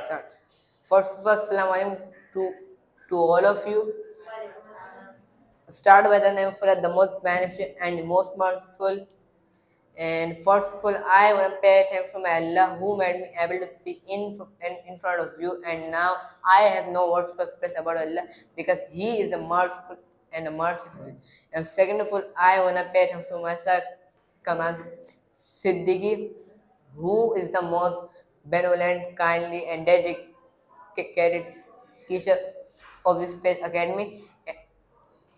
start. First, Assalamu alaikum to all of you. Start by the name of Allah, the most beneficent and the most merciful. And first of all, I want to pay thanks to my Allah who made me able to speak in front of you. And now I have no words to express about Allah because He is the merciful and the merciful. And second of all, I want to pay thanks to myself, Kamal Siddiqui, who is the most benevolent, kindly, and dedicated teacher of this Faith Academy,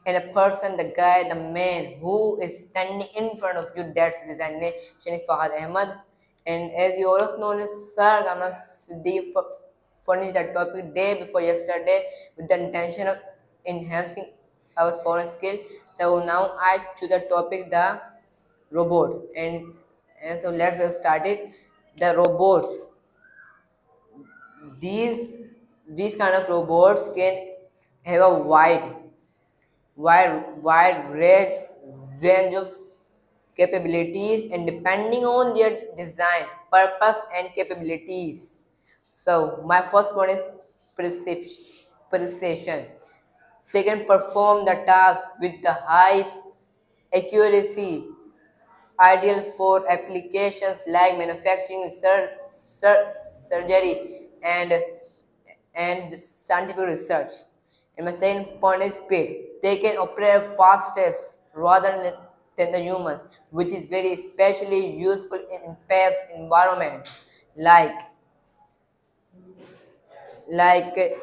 and a person, the guy, the man who is standing in front of you, that's designation is Fahad Ahmad. And as you all of know, Sir Kamal Siddiqui furnished that topic day before yesterday with the intention of enhancing our spoken skill. So now I choose the topic, the robot, and so let's get started. The robots, these kind of robots can have a wide range of capabilities, and depending on their design, purpose, and capabilities. So my first one is precision. They can perform the task with the high accuracy, ideal for applications like manufacturing, surgery, and scientific research. And my second point is speed. They can operate fastest rather than the humans, which is very especially useful in past environments like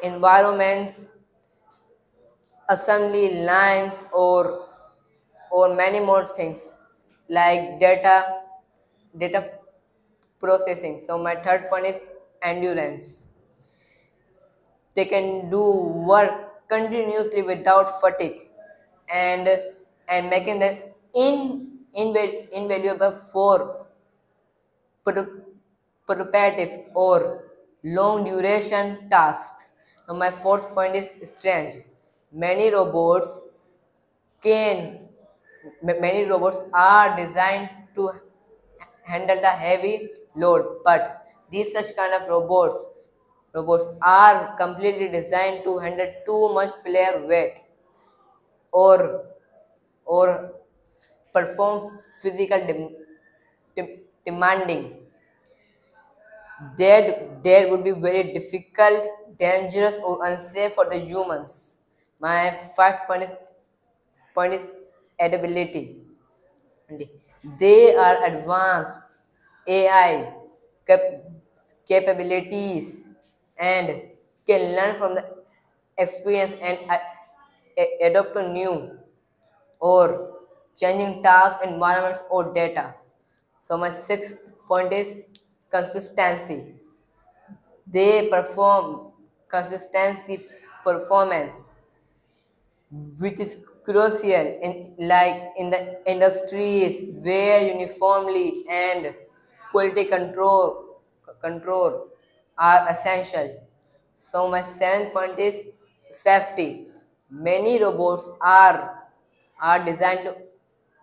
environments, assembly lines, or many more things like data processing. So my third point is endurance. They can do work continuously without fatigue, and making them invaluable for repetitive or long duration tasks. So my fourth point is strength. Many robots can many robots are designed to handle the heavy load, but these such kind of robots are completely designed to handle too much flare weight or or perform physical demanding that would be very difficult, dangerous, or unsafe for the humans. My five point is adaptability. They are advanced AI cap- capabilities and can learn from the experience and adapt to new or changing tasks, environments, or data. So my sixth point is consistency. They perform consistency performance, which is crucial in the industries where uniformly and quality control are essential. So my seventh point is safety. Many robots are designed to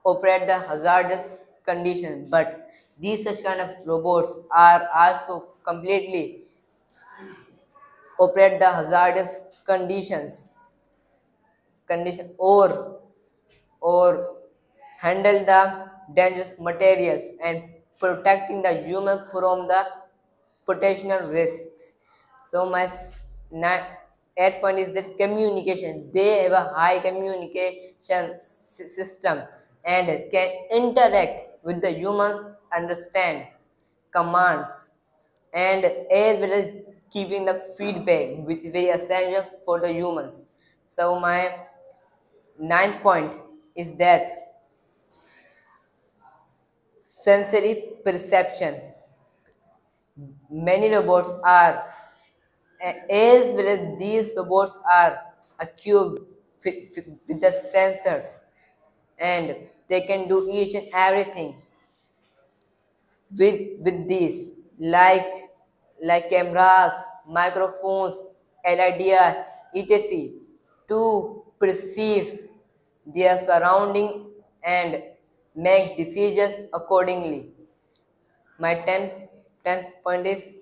operate the hazardous conditions, but these such kind of robots are also completely operate the hazardous condition or handle the dangerous materials and protecting the human from the potential risks. So my eighth point is that communication. They have a high communication system and can interact with the humans, understand commands, and as well as giving the feedback, which is very essential for the humans. So my ninth point is that sensory perception. Many robots are, as well as these robots are equipped with the sensors, and they can do each and everything with these, like cameras, microphones, LIDR, etc., to perceive their surrounding and make decisions accordingly. My tenth point is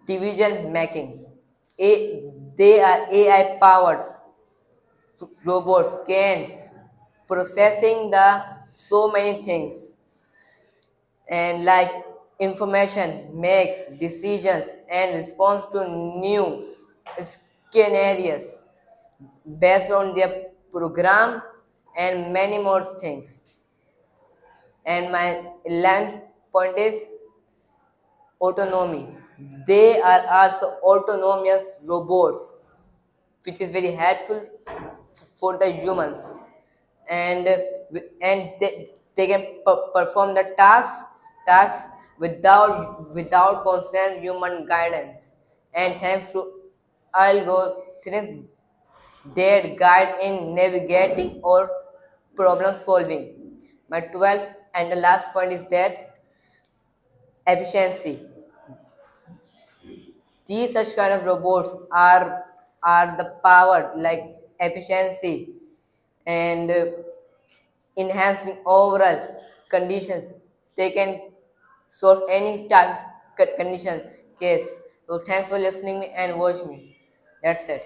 decision making. They are AI powered robots can processing the so many things and like information, make decisions and respond to new scenarios based on their program and many more things. And my 11th point is autonomy. They are also autonomous robots, which is very helpful for the humans, and they can perform the tasks without constant human guidance, and thanks to algorithms that guide in navigating or problem solving. My 12th and the last point is that efficiency. These such kind of robots are the powered like efficiency and enhancing overall conditions. They can solve any type of condition case. So thanks for listening me and watch me. That's it.